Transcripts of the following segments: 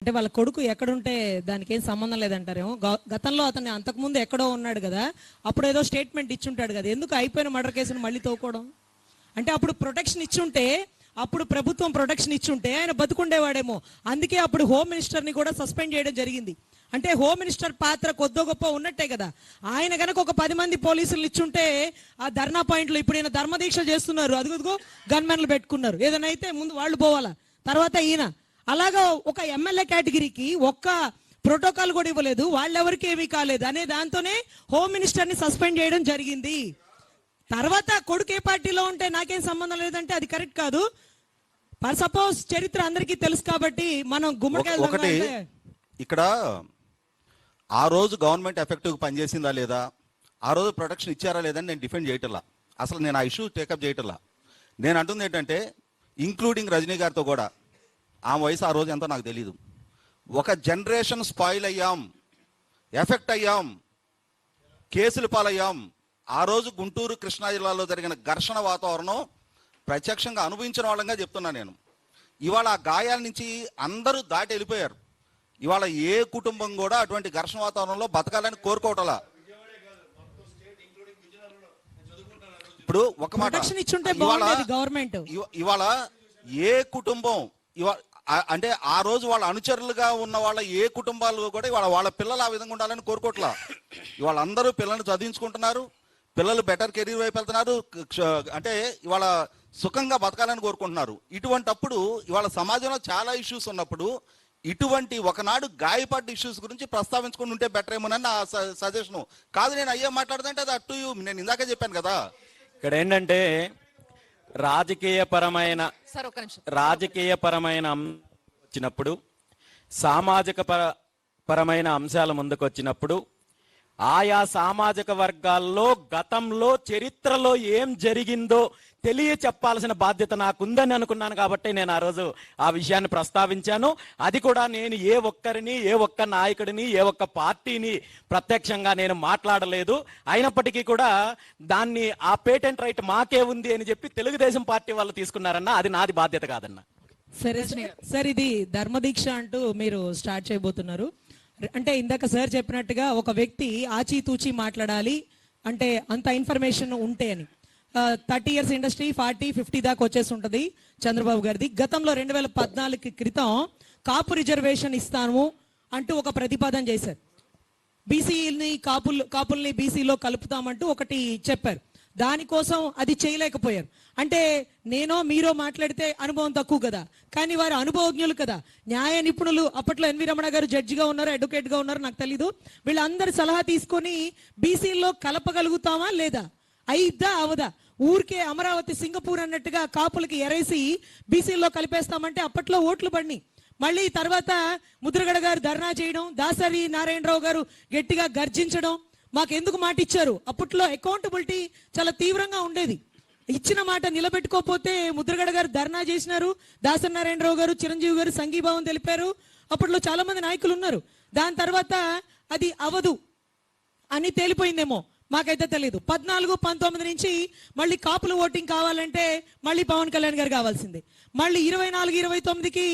అంటే వాళ్ళ కొడుకు ఎక్కడుంటే దానికి ఏం సంబంధం లేదంటారేమో. గతంలో అతన్ని అంతకుముందు ఎక్కడో ఉన్నాడు కదా, అప్పుడు ఏదో స్టేట్మెంట్ ఇచ్చుంటాడు కదా, ఎందుకు అయిపోయిన మర్డర్ కేసును మళ్ళీ తోకోవడం? అంటే అప్పుడు ప్రొటెక్షన్ ఇచ్చుంటే, అప్పుడు ప్రభుత్వం ప్రొటెక్షన్ ఇచ్చుంటే ఆయన బతుకుండేవాడేమో. అందుకే అప్పుడు హోమ్ మినిస్టర్ని కూడా సస్పెండ్ చేయడం జరిగింది. అంటే హోమ్ మినిస్టర్ పాత్ర కొద్దో గొప్ప ఉన్నట్టే కదా. ఆయన కనుక ఒక 10 మంది పోలీసులు ఇచ్చుంటే ఆ ధర్నా పాయింట్లు ఇప్పుడు ఈయన ధర్మదీక్ష చేస్తున్నారు, అదిగో గన్మెన్లు పెట్టుకున్నారు, ఏదైనా అయితే ముందు వాళ్ళు పోవాలా, తర్వాత ఈయన. అలాగా ఒక ఎమ్మెల్యే కేటగిరీకి ఒక్క ప్రోటోకాల్ కూడా ఇవ్వలేదు, వాళ్ళెవరికి ఏమీ కాలేదు అనే దాంతోనే హోమ్ మినిస్టర్ని సస్పెండ్ చేయడం జరిగింది. తర్వాత కొడుకు ఏ పార్టీలో ఉంటే నాకేం సంబంధం లేదంటే అది కరెక్ట్ కాదు. ఫర్ సపోజ్ చరిత్ర అందరికీ తెలుసు కాబట్టి మనం ఒకటి ఇక్కడ ఆ రోజు గవర్నమెంట్ ఎఫెక్టివ్ పనిచేసిందా లేదా, ఆ రోజు ప్రొటెక్షన్ ఇచ్చారా లేదని నేను డిఫెండ్ చేయటల్లా, అసలు నేను ఆ ఇష్యూ టేకప్ చేయటల్లా. నేను అంటుంది ఏంటంటే ఇంక్లూడింగ్ రజనీ గారితో కూడా, ఆమె వయసు ఆ రోజు ఎంతో నాకు తెలియదు, ఒక జనరేషన్ స్పాయిల్ అయ్యాం, ఎఫెక్ట్ అయ్యాం, కేసులు పాలయ్యాం. ఆ రోజు గుంటూరు కృష్ణా జిల్లాలో జరిగిన ఘర్షణ వాతావరణం ప్రత్యక్షంగా అనుభవించిన వాళ్ళంగా చెప్తున్నా నేను. ఇవాళ ఆ గాయాల నుంచి అందరూ దాటి వెళ్ళిపోయారు. ఇవాళ ఏ కుటుంబం కూడా అటువంటి ఘర్షణ వాతావరణంలో బతకాలని కోరుకోవటలా. ఇప్పుడు ఒక మాట, ఇవాళ ఏ కుటుంబం అంటే ఆ రోజు వాళ్ళ అనుచరులుగా ఉన్న వాళ్ళ ఏ కుటుంబాలు కూడా ఇవాళ వాళ్ళ పిల్లలు ఆ విధంగా ఉండాలని కోరుకోవట్లా. ఇవాళ అందరూ పిల్లల్ని చదివించుకుంటున్నారు, పిల్లలు బెటర్ కెరీర్ వైపు వెళ్తున్నారు, అంటే ఇవాళ సుఖంగా బతకాలని కోరుకుంటున్నారు. ఇటువంటప్పుడు ఇవాళ సమాజంలో చాలా ఇష్యూస్ ఉన్నప్పుడు ఇటువంటి ఒకనాడు గాయపడ్డ ఇష్యూస్ గురించి ప్రస్తావించుకుని ఉంటే బెటర్ ఏమోనని నా సజెషను. కాదు నేను అయ్యే మాట్లాడుతుంటే అది అటు నేను ఇందాకే చెప్పాను కదా. ఇక్కడ ఏంటంటే రాజకీయపరమైన వచ్చినప్పుడు, సామాజిక పరమైన అంశాల ముందుకు వచ్చినప్పుడు ఆయా సామాజిక వర్గాల్లో గతంలో చరిత్రలో ఏం జరిగిందో తెలియ చెప్పాల్సిన బాధ్యత నాకుందని అనుకున్నాను. కాబట్టి నేను ఆ రోజు ఆ విషయాన్ని ప్రస్తావించాను. అది కూడా నేను ఏ ఒక్క నాయకుడిని, ఏ ఒక్క పార్టీని ప్రత్యక్షంగా నేను మాట్లాడలేదు. అయినప్పటికీ కూడా దాన్ని ఆ పేటెంట్ రైట్ మాకే ఉంది అని చెప్పి తెలుగుదేశం పార్టీ వాళ్ళు తీసుకున్నారన్న, అది నాది బాధ్యత కాదన్న. సరే సార్, ఇది ధర్మదీక్ష అంటూ మీరు స్టార్ట్ చేయబోతున్నారు. అంటే ఇందాక సార్ చెప్పినట్టుగా ఒక వ్యక్తి ఆచితూచి మాట్లాడాలి అంటే అంత ఇన్ఫర్మేషన్ ఉంటే అని. 30 years ఇండస్ట్రీ 40-50 దాకా వచ్చేసి ఉంటుంది చంద్రబాబు గారిది. గతంలో 2014 క్రితం కాపు రిజర్వేషన్ ఇస్తాము అంటూ ఒక ప్రతిపాదన చేశారు. బీసీని కాపుల్ని బీసీలో కలుపుతామంటూ ఒకటి చెప్పారు. దానికోసం అది చేయలేకపోయారు. అంటే నేనో మీరో మాట్లాడితే అనుభవం తక్కువ కదా, కానీ వారు అనుభవజ్ఞులు కదా, న్యాయ నిపుణులు. అప్పట్లో ఎన్వి రమణ గారు జడ్జిగా ఉన్నారు, అడ్వకేట్గా ఉన్నారు, నాకు తెలీదు. వీళ్ళందరి సలహా తీసుకొని బీసీలో కలపగలుగుతామా లేదా, అయిద్దా అవదా, ఊరికే అమరావతి సింగపూర్ అన్నట్టుగా కాపులకి ఎరేసి బీసీలో కలిపేస్తామంటే అప్పట్లో ఓట్లు పడినాయి. మళ్ళీ తర్వాత ముద్రగడ గారు ధర్నా చేయడం, దాసరి నారాయణరావు గారు గట్టిగా గర్జించడం, మాకెందుకు మాట ఇచ్చారు. అప్పట్లో అకౌంటబిలిటీ చాలా తీవ్రంగా ఉండేది. ఇచ్చిన మాట నిలబెట్టుకోకపోతే ముద్రగడ గారు ధర్నా చేసినారు, దాసరి నారాయణరావు గారు, చిరంజీవి గారు సంఘీభావం తెలిపారు. అప్పట్లో చాలా మంది నాయకులు ఉన్నారు. దాని తర్వాత అది అవదు అని తేలిపోయిందేమో, మాకైతే తెలియదు. 14-19 నుంచి మళ్ళీ కాపుల ఓటింగ్ కావాలంటే మళ్ళీ పవన్ కళ్యాణ్ గారు కావాల్సిందే. మళ్ళీ 24-29కి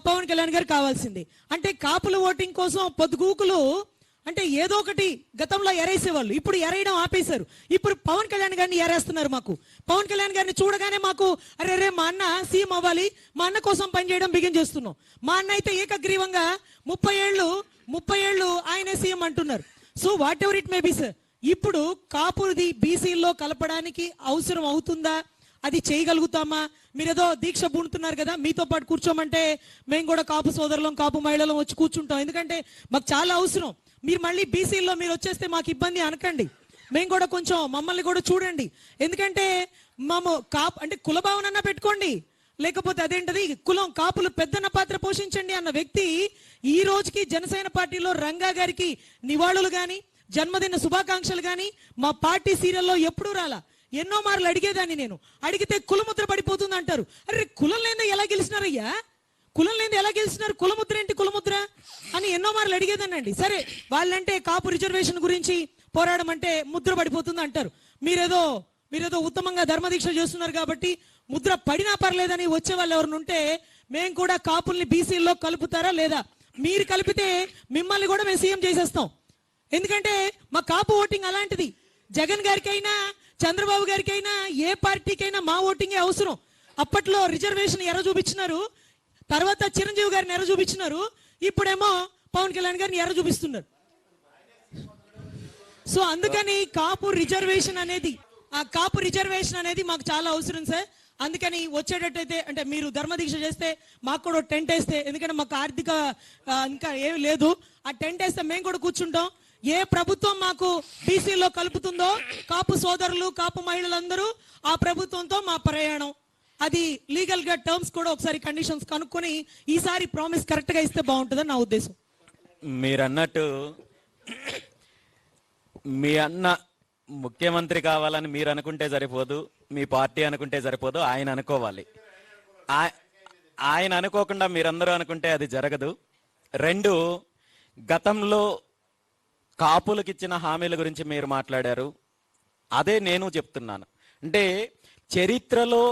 పవన్ కళ్యాణ్ గారు కావాల్సిందే. అంటే కాపుల ఓటింగ్ కోసం పొద్దుగూకులు అంటే ఏదో ఒకటి గతంలో ఎరేసేవాళ్ళు, ఇప్పుడు ఎరేయడం ఆపేశారు. ఇప్పుడు పవన్ కళ్యాణ్ గారిని ఎరేస్తున్నారు. మాకు పవన్ కళ్యాణ్ గారిని చూడగానే మాకు అరే మా అన్న సీఎం అవ్వాలి, మా అన్న కోసం పనిచేయడం బిగిన్ చేస్తున్నాం. మా అన్న అయితే ఏకగ్రీవంగా 30 ఏళ్ళు ఆయనే సీఎం అంటున్నారు. So what ever it may be sir, ఇప్పుడు కాపుది బీసీల్లో కలపడానికి అవసరం అవుతుందా, అది చేయగలుగుతామా? మీరేదో దీక్ష పూనుతున్నారు కదా, మీతో పాటు కూర్చోమంటే మేము కూడా కాపు సోదరులం, కాపు మహిళలం వచ్చి కూర్చుంటాం. ఎందుకంటే మాకు చాలా అవసరం. మీరు మళ్ళీ బీసీల్లో మీరు వచ్చేస్తే మాకు ఇబ్బంది అనకండి, మేము కూడా కొంచెం మమ్మల్ని కూడా చూడండి. ఎందుకంటే కాపు అంటే కులభావన పెట్టుకోండి, లేకపోతే అదేంటది కులం, కాపులు పెద్దన్న పాత్ర పోషించండి అన్న వ్యక్తి ఈ రోజుకి జనసేన పార్టీలో రంగా గారికి నివాళులు కానీ జన్మదిన శుభాకాంక్షలు కానీ మా పార్టీ సీరియల్లో ఎప్పుడూ రాలా. ఎన్నో మార్లు అడిగేదాన్ని నేను, అడిగితే కులముద్ర పడిపోతుంది అంటారు. అరే కులం లేదో ఎలా గెలిచినారయ్యా, కులం లేదో ఎలా గెలిచినారు, కులముద్ర ఏంటి కులముద్ర అని ఎన్నో మార్లు అడిగేదానండి. సరే వాళ్ళంటే కాపు రిజర్వేషన్ గురించి పోరాడమంటే ముద్ర పడిపోతుంది అంటారు. మీరేదో ఉత్తమంగా ధర్మదీక్ష చేస్తున్నారు కాబట్టి ముద్ర పడినా పర్లేదని వచ్చే వాళ్ళు ఎవరిని ఉంటే మేము కూడా కాపుల్ని బీసీల్లో కలుపుతారా లేదా, మీరు కలిపితే మిమ్మల్ని కూడా మేము సీఎం చేసేస్తాం. ఎందుకంటే మా కాపు ఓటింగ్ అలాంటిది. జగన్ గారికైనా చంద్రబాబు గారికైనా ఏ పార్టీకైనా మా ఓటింగే అవసరం. అప్పట్లో రిజర్వేషన్ ఎర్ర చూపించినారు, తర్వాత చిరంజీవి గారిని ఎర్ర చూపించినారు, ఇప్పుడేమో పవన్ కళ్యాణ్ గారిని ఎర్ర చూపిస్తున్నారు. సో అందుకని కాపు రిజర్వేషన్ అనేది మాకు చాలా అవసరం సార్. అందుకని వచ్చేటట్టయితే అంటే మీరు ధర్మదీక్ష చేస్తే మాకు కూడా టెంట్ వేస్తే, ఎందుకంటే మాకు ఆర్థిక ఇంకా ఏమి లేదు, ఆ టెంట్ వేస్తే మేము కూడా కూర్చుంటాం. ఏ ప్రభుత్వం మాకు బీసీలో కలుపుతుందో కాపు సోదరులు కాపు మహిళలందరూ ఆ ప్రభుత్వంతో మా ప్రయాణం. అది లీగల్ గా టర్మ్స్ కూడా ఒకసారి కండిషన్స్ కనుక్కొని ఈసారి ప్రామిస్ కరెక్ట్ గా ఇస్తే బాగుంటుందని నా ఉద్దేశం. మీరన్నట్టు మీ అన్న ముఖ్యమంత్రి కావాలని మీరు అనుకుంటే సరిపోదు, మీ పార్టీ అనుకుంటే సరిపోదు, ఆయన అనుకోవాలి. ఆయన అనుకోకుండా మీరందరూ అనుకుంటే అది జరగదు. రెండు, గతంలో కాపులకు ఇచ్చిన హామీల గురించి మీరు మాట్లాడారు. అదే నేను చెప్తున్నాను. అంటే చరిత్రలో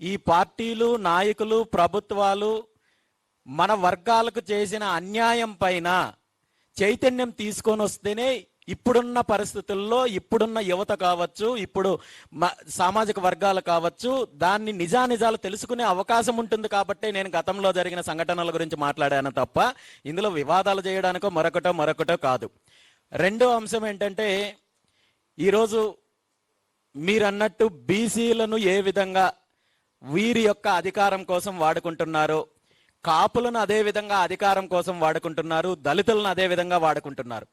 ఈ పార్టీలు, నాయకులు, ప్రభుత్వాలు మన వర్గాలకు చేసిన అన్యాయం పైన చైతన్యం తీసుకొని వస్తేనే ఇప్పుడున్న పరిస్థితుల్లో ఇప్పుడున్న యువత కావచ్చు, ఇప్పుడు సామాజిక వర్గాలు కావచ్చు, దాన్ని నిజానిజాలు తెలుసుకునే అవకాశం ఉంటుంది. కాబట్టి నేను గతంలో జరిగిన సంఘటనల గురించి మాట్లాడాను తప్ప ఇందులో వివాదాలు చేయడానికో మరొకటో కాదు. రెండో అంశం ఏంటంటే, ఈరోజు మీరన్నట్టు బీసీలను ఏ విధంగా వీరి యొక్క అధికారం కోసం వాడుకుంటున్నారో, కాపులను అదే విధంగా అధికారం కోసం వాడుకుంటున్నారు, దళితులను అదే విధంగా వాడుకుంటున్నారు.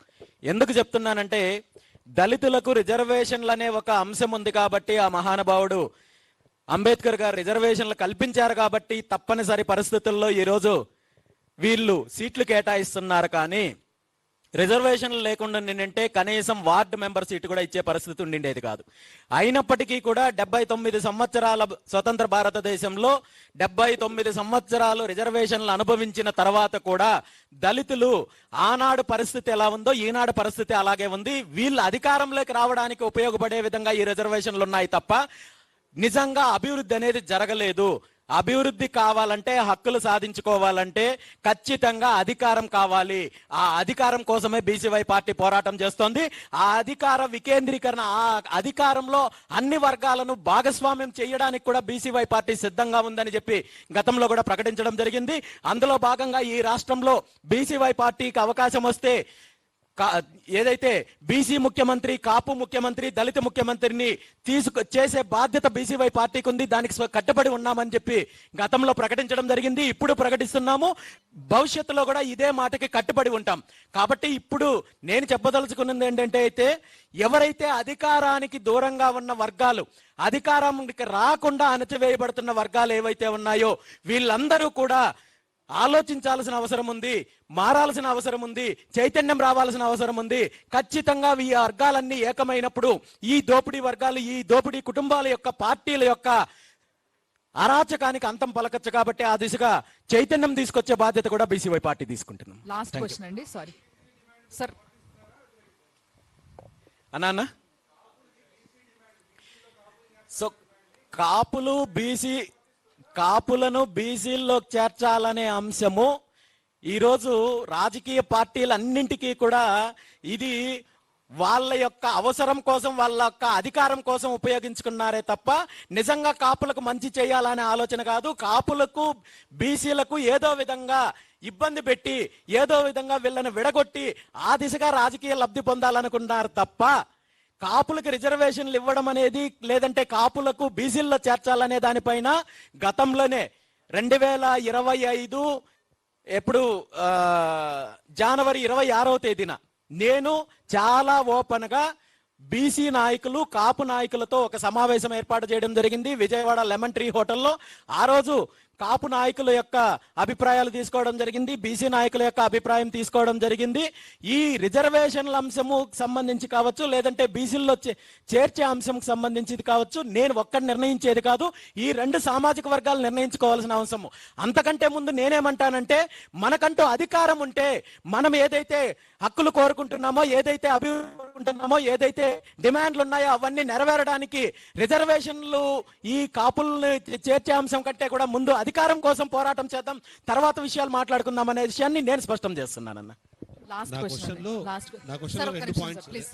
ఎందుకు చెప్తున్నానంటే, దళితులకు రిజర్వేషన్లు అనే ఒక అంశం ఉంది కాబట్టి, ఆ మహానుభావుడు అంబేద్కర్ గారు రిజర్వేషన్లు కల్పించారు కాబట్టి తప్పనిసరి పరిస్థితుల్లో ఈరోజు వీళ్ళు సీట్లు కేటాయిస్తున్నారు. కానీ రిజర్వేషన్లు లేకుండా నింటే కనీసం వార్డు మెంబర్ సీటు కూడా ఇచ్చే పరిస్థితి ఉండిండేది కాదు. అయినప్పటికీ కూడా 79 సంవత్సరాల స్వతంత్ర భారతదేశంలో 79 సంవత్సరాలు రిజర్వేషన్లు అనుభవించిన తర్వాత కూడా దళితులు ఆనాడు పరిస్థితి ఎలా ఉందో ఈనాడు పరిస్థితి అలాగే ఉంది. వీళ్ళు అధికారంలోకి రావడానికి ఉపయోగపడే విధంగా ఈ రిజర్వేషన్లు ఉన్నాయి తప్ప నిజంగా అభివృద్ధి అనేది జరగలేదు. అభివృద్ధి కావాలంటే, హక్కులు సాధించుకోవాలంటే ఖచ్చితంగా అధికారం కావాలి. ఆ అధికారం కోసమే బీసీవై పార్టీ పోరాటం చేస్తోంది. ఆ అధికార వికేంద్రీకరణ, ఆ అధికారంలో అన్ని వర్గాలను భాగస్వామ్యం చేయడానికి కూడా బీసీవై పార్టీ సిద్ధంగా ఉందని చెప్పి గతంలో కూడా ప్రకటించడం జరిగింది. అందులో భాగంగా ఈ రాష్ట్రంలో బీసీవై పార్టీకి అవకాశం వస్తే ఏదైతే బీసీ ముఖ్యమంత్రి, కాపు ముఖ్యమంత్రి, దళిత ముఖ్యమంత్రిని చేసే బాధ్యత బీసీవై పార్టీకి ఉంది. దానికి కట్టుబడి ఉన్నామని చెప్పి గతంలో ప్రకటించడం జరిగింది. ఇప్పుడు ప్రకటిస్తున్నాము. భవిష్యత్తులో కూడా ఇదే మాటకి కట్టుబడి ఉంటాం. కాబట్టి ఇప్పుడు నేను చెప్పదలుచుకున్నది ఏంటంటే, అయితే ఎవరైతే అధికారానికి దూరంగా ఉన్న వర్గాలు, అధికారానికి రాకుండా అణచివేయబడుతున్న వర్గాలు ఏవైతే ఉన్నాయో వీళ్ళందరూ కూడా ఆలోచించాల్సిన అవసరం ఉంది, మారాల్సిన అవసరం ఉంది, చైతన్యం రావాల్సిన అవసరం ఉంది. ఖచ్చితంగా ఈ వర్గాలన్నీ ఏకమైనప్పుడు ఈ దోపిడీ వర్గాలు, ఈ దోపిడీ కుటుంబాల యొక్క పార్టీల యొక్క అరాచకానికి అంతం పలకచ్చు. కాబట్టి ఆ దిశగా చైతన్యం తీసుకొచ్చే బాధ్యత కూడా బీసీవై పార్టీ తీసుకుంటున్నాం. లాస్ట్ క్వశ్చన్ అండి. Sorry sir. అన్నా, సో కాపులను బీసీల్లో చేర్చాలనే అంశము ఈరోజు రాజకీయ పార్టీలన్నింటికీ కూడా ఇది వాళ్ళ యొక్క అవసరం కోసం, వాళ్ళ యొక్క అధికారం కోసం ఉపయోగించుకున్నారే తప్ప నిజంగా కాపులకు మంచి చేయాలనే ఆలోచన కాదు. కాపులకు, బీసీలకు ఏదో విధంగా ఇబ్బంది పెట్టి, ఏదో విధంగా వీళ్ళని విడగొట్టి ఆ దిశగా రాజకీయ లబ్ధి పొందాలనుకున్నారు తప్ప కాపులకు రిజర్వేషన్లు ఇవ్వడం అనేది, లేదంటే కాపులకు బీసీల్లో చేర్చాలనే దానిపైన గతంలోనే 2025 ఎప్పుడు జనవరి 26వ తేదీన నేను చాలా ఓపెన్ గా బీసీ నాయకులు, కాపు నాయకులతో ఒక సమావేశం ఏర్పాటు చేయడం జరిగింది విజయవాడ లెమన్ ట్రీ హోటల్లో. ఆ రోజు కాపు నాయకుల యొక్క అభిప్రాయాలు తీసుకోవడం జరిగింది, బీసీ నాయకుల యొక్క అభిప్రాయం తీసుకోవడం జరిగింది. ఈ రిజర్వేషన్ల అంశము సంబంధించి కావచ్చు, లేదంటే బీసీల్లో చేర్చే అంశం సంబంధించి కావచ్చు, నేను ఒక్కటి నిర్ణయించేది కాదు. ఈ రెండు సామాజిక వర్గాలు నిర్ణయించుకోవాల్సిన అవసరము. అంతకంటే ముందు నేనేమంటానంటే, మనకంటూ అధికారం ఉంటే, మనం ఏదైతే హక్కులు కోరుకుంటున్నామో, ఏదైతే అభివృద్ధి మాట్లాడుకుంటున్నామో, ఏదైతే డిమాండ్లు ఉన్నాయో అవన్నీ నెరవేరడానికి రిజర్వేషన్లు ఈ కాపుల్ని చేర్చే అంశం కంటే కూడా ముందు అధికారం కోసం పోరాటం చేద్దాం, తర్వాత విషయాలు మాట్లాడుకుందాం అనే విషయాన్ని నేను స్పష్టం చేస్తున్నానన్న. లాస్ట్ నా క్వశ్చన్ క్వశ్చన్లో నా క్వశ్చన్లో రెండు పాయింట్స్. ప్లీజ్.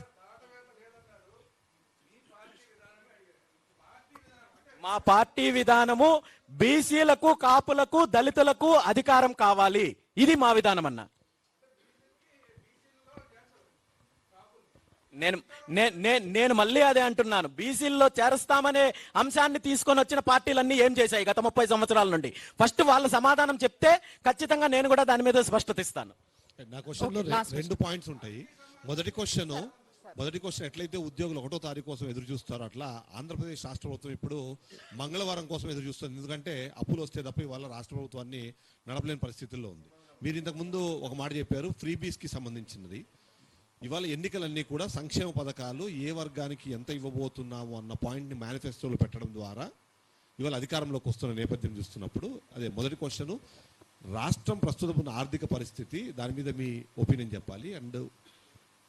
మా పార్టీ విధానము బీసీలకు, కాపులకు, దళితులకు అధికారం కావాలి, ఇది మా విధానం అన్న. నేను మళ్ళీ అదే అంటున్నాను, బీసీల్లో చేరుస్తామనే అంశాన్ని తీసుకొని వచ్చిన పార్టీలన్నీ ఏం చేశాయి గత 30 సంవత్సరాల నుండి? ఫస్ట్ వాళ్ళ సమాధానం చెప్తే ఖచ్చితంగా నేను కూడా దాని మీద స్పష్టత ఇస్తాను. నా క్వశ్చన్లో రెండు పాయింట్స్ ఉంటాయి. మొదటి క్వశ్చన్ ఎట్లయితే ఉద్యోగులు 1వ తారీఖు కోసం ఎదురు చూస్తారో అట్లా ఆంధ్రప్రదేశ్ రాష్ట్ర ప్రభుత్వం ఇప్పుడు మంగళవారం కోసం ఎదురు చూస్తుంది. ఎందుకంటే అప్పులు వస్తే తప్ప ఇవాళ రాష్ట్ర ప్రభుత్వాన్ని నడపలేని పరిస్థితుల్లో ఉంది. మీరు ఇంతకు ముందు ఒక మాట చెప్పారు, ఫ్రీబీస్కి సంబంధించినది. ఇవాళ ఎన్నికలన్నీ కూడా సంక్షేమ పథకాలు ఏ వర్గానికి ఎంత ఇవ్వబోతున్నాము అన్న పాయింట్ని మేనిఫెస్టోలో పెట్టడం ద్వారా ఇవాళ అధికారంలోకి వస్తున్న నేపథ్యం చూస్తున్నప్పుడు అదే మొదటి క్వశ్చన్, రాష్ట్రం ప్రస్తుతం ఉన్న ఆర్థిక పరిస్థితి, దాని మీద మీ ఒపీనియన్ చెప్పాలి. అండ్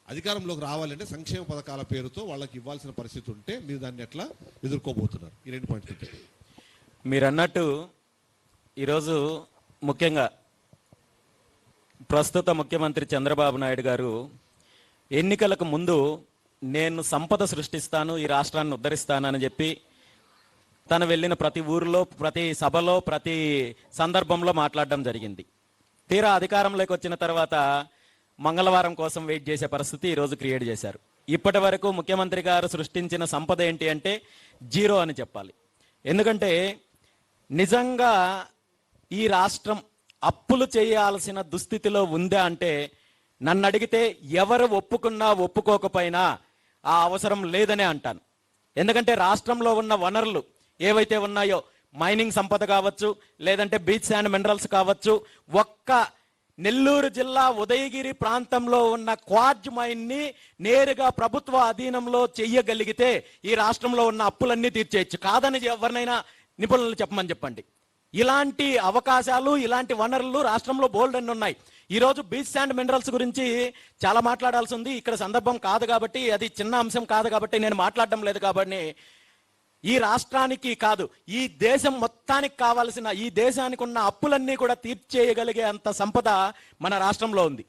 అధికారంలోకి రావాలంటే సంక్షేమ పథకాల పేరుతో వాళ్ళకి ఇవ్వాల్సిన పరిస్థితి ఉంటే మీరు దాన్ని ఎట్లా ఎదుర్కోబోతున్నారు? ఈ రెండు పాయింట్స్. మీరు అన్నట్టు ఈరోజు ముఖ్యంగా ప్రస్తుత ముఖ్యమంత్రి చంద్రబాబు నాయుడు గారు ఎన్నికలకు ముందు నేను సంపద సృష్టిస్తాను, ఈ రాష్ట్రాన్ని ఉద్ధరిస్తానని చెప్పి తను వెళ్ళిన ప్రతి ఊరిలో, ప్రతి సభలో, ప్రతి సందర్భంలో మాట్లాడడం జరిగింది. తీరా అధికారంలోకి వచ్చిన తర్వాత మంగళవారం కోసం వెయిట్ చేసే పరిస్థితి ఈరోజు క్రియేట్ చేశారు. ఇప్పటి వరకు ముఖ్యమంత్రి గారు సృష్టించిన సంపద ఏంటి అంటే 0 అని చెప్పాలి. ఎందుకంటే నిజంగా ఈ రాష్ట్రం అప్పులు చేయాల్సిన దుస్థితిలో ఉందా అంటే నన్ను అడిగితే ఎవరు ఒప్పుకున్నా ఒప్పుకోకపోయినా ఆ అవసరం లేదనే అంటాను. ఎందుకంటే రాష్ట్రంలో ఉన్న వనరులు ఏవైతే ఉన్నాయో, మైనింగ్ సంపద కావచ్చు, లేదంటే బీచ్ అండ్ మినరల్స్ కావచ్చు, ఒక్క నెల్లూరు జిల్లా ఉదయగిరి ప్రాంతంలో ఉన్న క్వార్జ్ మైన్ ని నేరుగా ప్రభుత్వ అధీనంలో చెయ్యగలిగితే ఈ రాష్ట్రంలో ఉన్న అప్పులన్నీ తీర్చేయచ్చు. కాదని ఎవరినైనా నిపుణులు చెప్పండి. ఇలాంటి అవకాశాలు, ఇలాంటి వనరులు రాష్ట్రంలో బోల్డ్ అన్ని ఉన్నాయి. ఈరోజు బీచ్ అండ్ మినరల్స్ గురించి చాలా మాట్లాడాల్సి ఉంది. ఇక్కడ సందర్భం కాదు కాబట్టి, అది చిన్న అంశం కాదు కాబట్టి నేను మాట్లాడడం లేదు. కాబట్టి ఈ రాష్ట్రానికి కాదు, ఈ దేశం మొత్తానికి కావాల్సిన, ఈ దేశానికి ఉన్న అప్పులన్నీ కూడా తీర్చేయగలిగే అంత సంపద మన రాష్ట్రంలో ఉంది.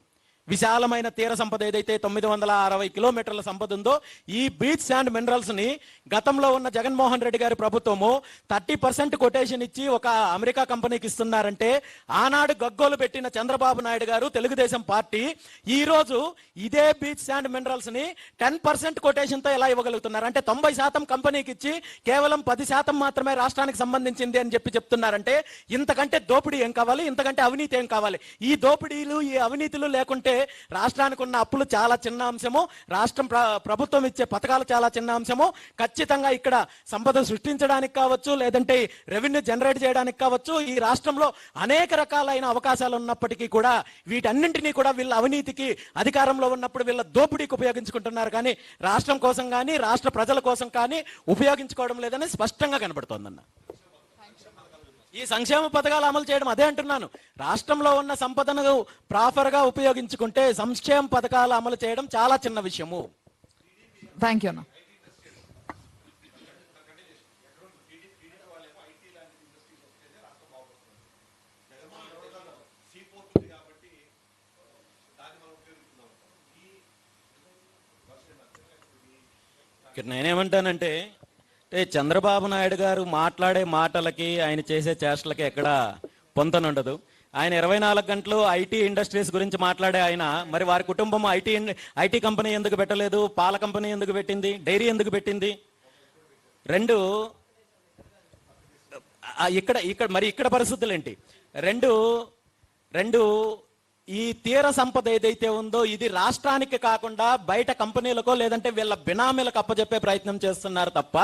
విశాలమైన తీర సంపద ఏదైతే 960 కిలోమీటర్ల సంపద ఉందో, ఈ బీచ్ అండ్ మినరల్స్ ని గతంలో ఉన్న జగన్మోహన్ రెడ్డి గారి ప్రభుత్వము 30% కొటేషన్ ఇచ్చి ఒక అమెరికా కంపెనీకి ఇస్తున్నారంటే, ఆనాడు గగ్గోలు పెట్టిన చంద్రబాబు నాయుడు గారు, తెలుగుదేశం పార్టీ ఈ రోజు ఇదే బీచ్ అండ్ మినరల్స్ ని 10% కొటేషన్ తో ఎలా ఇవ్వగలుగుతున్నారు అంటే 90% కంపెనీకి ఇచ్చి కేవలం 10% మాత్రమే రాష్ట్రానికి సంబంధించింది అని చెప్తున్నారంటే ఇంతకంటే దోపిడీ ఏం కావాలి? ఇంతకంటే అవినీతి ఏం కావాలి? ఈ దోపిడీలు, ఈ అవినీతులు లేకుంటే రాష్ట్రానికి ఉన్న అప్పులు చాలా చిన్న అంశము, రాష్ట్రం ప్రభుత్వం ఇచ్చే పథకాలు చాలా చిన్న అంశము. ఖచ్చితంగా ఇక్కడ సంపద సృష్టించడానికి కావచ్చు, లేదంటే రెవెన్యూ జనరేట్ చేయడానికి కావచ్చు, ఈ రాష్ట్రంలో అనేక రకాలైన అవకాశాలు ఉన్నప్పటికీ కూడా వీటన్నింటినీ కూడా వీళ్ళ అవినీతికి, అధికారంలో ఉన్నప్పుడు వీళ్ళ దోపిడీకి ఉపయోగించుకుంటున్నారు. కానీ రాష్ట్రం కోసం కానీ, రాష్ట్ర ప్రజల కోసం కానీ ఉపయోగించుకోవడం లేదని స్పష్టంగా కనబడుతోందన్న. ఈ సంక్షేమ పథకాలు అమలు చేయడం, అదే అంటున్నాను, రాష్ట్రంలో ఉన్న సంపదను ప్రాపర్ గా ఉపయోగించుకుంటే సంక్షేమ పథకాలు అమలు చేయడం చాలా చిన్న విషయము. థ్యాంక్ యూ అన్న. నేనేమంటానంటే చంద్రబాబు నాయుడు గారు మాట్లాడే మాటలకి, ఆయన చేసే చేష్టలకి ఎక్కడ పొంతనుండదు. ఆయన 24 గంటలు ఐటీ ఇండస్ట్రీస్ గురించి మాట్లాడే ఆయన, మరి వారి కుటుంబం ఐటీ కంపెనీ ఎందుకు పెట్టలేదు? పాల కంపెనీ ఎందుకు పెట్టింది? డైరీ ఎందుకు పెట్టింది? ఇక్కడ పరిస్థితులు ఏంటి? రెండు ఈ తీర సంపద ఏదైతే ఉందో ఇది రాష్ట్రానికి కాకుండా బయట కంపెనీలకో లేదంటే వీళ్ళ బినామీలకు అప్పచెప్పే ప్రయత్నం చేస్తున్నారు తప్ప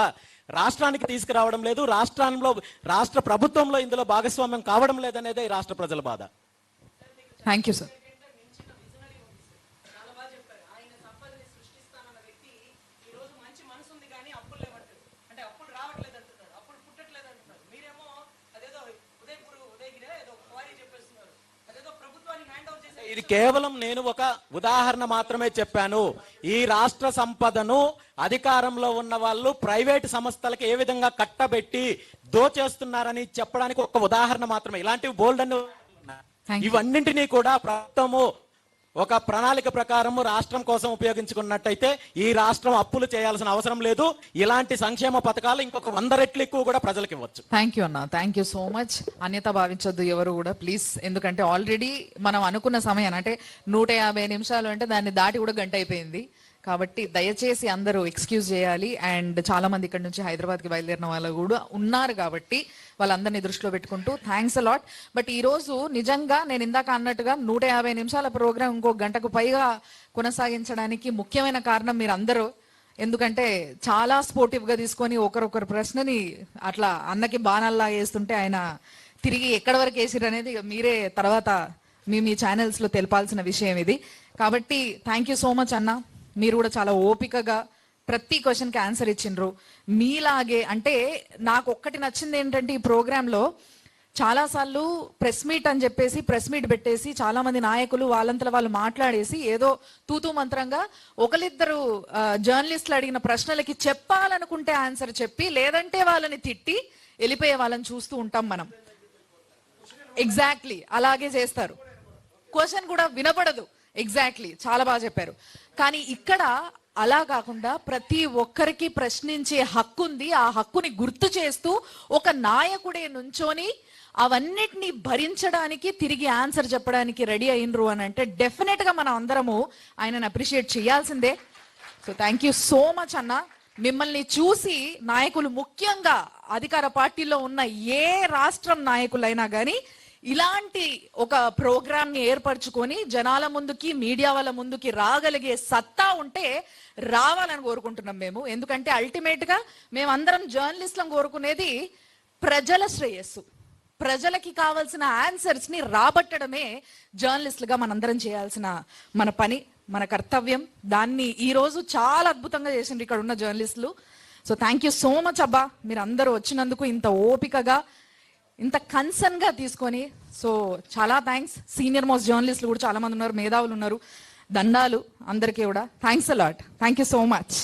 రాష్ట్రానికి తీసుకురావడం లేదు. రాష్ట్ర ప్రభుత్వంలో ఇందులో భాగస్వామ్యం కావడం లేదనేదే రాష్ట్ర ప్రజల బాధ. Thank you sir. ఇది కేవలం నేను ఒక ఉదాహరణ మాత్రమే చెప్పాను. ఈ రాష్ట్ర సంపదను అధికారంలో ఉన్న వాళ్ళు ప్రైవేట్ సంస్థలకు ఏ విధంగా కట్టబెట్టి దోచేస్తున్నారని చెప్పడానికి ఒక ఉదాహరణ మాత్రమే. ఇలాంటివి బోల్డ్ అని ఇవన్నింటినీ కూడా ప్రభుత్వము ఒక ప్రణాళిక ప్రకారము రాష్ట్రం కోసం ఉపయోగించుకున్నట్టయితే ఈ రాష్ట్రం అప్పులు చేయాల్సిన అవసరం లేదు. ఇలాంటి సంక్షేమ పథకాలు ఇంకొక 100 రెట్లు ఎక్కువ కూడా ప్రజలకు ఇవ్వచ్చు. థ్యాంక్ యూ అన్న, థ్యాంక్ యూ సో మచ్. అన్యత భావించొద్దు ఎవరు కూడా ప్లీజ్. ఎందుకంటే ఆల్రెడీ మనం అనుకున్న సమయం అంటే 150 నిమిషాలు అంటే దాన్ని దాటి కూడా గంట అయిపోయింది. కాబట్టి దయచేసి అందరూ ఎక్స్క్యూజ్ చేయాలి. అండ్ చాలా మంది ఇక్కడ నుంచి హైదరాబాద్కి బయలుదేరిన వాళ్ళు కూడా ఉన్నారు కాబట్టి వాళ్ళందరినీ దృష్టిలో పెట్టుకుంటూ థ్యాంక్స్ అలాట్. బట్ ఈ రోజు నిజంగా నేను ఇందాక అన్నట్టుగా 150 నిమిషాల ప్రోగ్రామ్ ఇంకో గంటకు పైగా కొనసాగించడానికి ముఖ్యమైన కారణం మీరు అందరూ. ఎందుకంటే చాలా స్పోర్టివ్గా తీసుకొని ఒకరొకరు ప్రశ్నని అట్లా అన్నకి బాణాల్లా వేస్తుంటే ఆయన తిరిగి ఎక్కడి వరకు వేసిరు అనేది మీరే తర్వాత మీ ఛానల్స్లో తెలపాల్సిన విషయం ఇది. కాబట్టి థ్యాంక్ యూ సో మచ్ అన్న. మీరు కూడా చాలా ఓపికగా ప్రతి క్వశ్చన్కి ఆన్సర్ ఇచ్చిండ్రు. మీలాగే అంటే నాకు ఒక్కటి నచ్చింది ఏంటంటే ఈ ప్రోగ్రాంలో చాలాసార్లు ప్రెస్ మీట్ అని చెప్పేసి ప్రెస్ మీట్ పెట్టేసి చాలా మంది నాయకులు వాళ్ళంతలో వాళ్ళు మాట్లాడేసి ఏదో తూతూ మంత్రంగా ఒకరిద్దరు జర్నలిస్టులు అడిగిన ప్రశ్నలకి చెప్పాలనుకుంటే ఆన్సర్ చెప్పి లేదంటే వాళ్ళని తిట్టి వెళ్ళిపోయే వాళ్ళని చూస్తూ ఉంటాం మనం. ఎగ్జాక్ట్లీ అలాగే చేస్తారు. క్వశ్చన్ కూడా వినపడదు. ఎగ్జాక్ట్లీ చాలా బాగా చెప్పారు. కానీ ఇక్కడ అలా కాకుండా ప్రతి ఒక్కరికి ప్రశ్నించే హక్కు ఉంది. ఆ హక్కుని గుర్తు చేస్తూ ఒక నాయకుడే నుంచొని అవన్నిటిని భరించడానికి తిరిగి ఆన్సర్ చెప్పడానికి రెడీ అయినరు అని అంటే డెఫినెట్ గా మనం అందరము ఆయనను అప్రిషియేట్ చేయాల్సిందే. So thank you so much అన్న. మిమ్మల్ని చూసి నాయకులు ముఖ్యంగా అధికార పార్టీలో ఉన్న ఏ రాష్ట్రం నాయకులైనా కానీ ఇలాంటి ఒక ప్రోగ్రామ్ ని ఏర్పరచుకొని జనాల ముందుకి మీడియా వాళ్ళ ముందుకి రాగలిగే సత్తా ఉంటే రావాలని కోరుకుంటున్నాం మేము. ఎందుకంటే అల్టిమేట్ గా మేమందరం జర్నలిస్టులను కోరుకునేది ప్రజల శ్రేయస్సు. ప్రజలకి కావాల్సిన ఆన్సర్స్ ని రాబట్టడమే జర్నలిస్టులుగా మనందరం చేయాల్సిన మన పని, మన కర్తవ్యం. దాన్ని ఈ రోజు చాలా అద్భుతంగా చేసిండ్రు ఇక్కడ ఉన్న జర్నలిస్టులు. So thank you so much అబ్బా. మీరు అందరూ వచ్చినందుకు ఇంత ఓపికగా ఇంత కన్సర్న్ గా తీసుకొని. సో చాలా థ్యాంక్స్. సీనియర్ మోస్ట్ జర్నలిస్టులు కూడా చాలా మంది ఉన్నారు, మేధావులు ఉన్నారు. దండాలు అందరికీ కూడా. Thanks a lot. Thank you so much.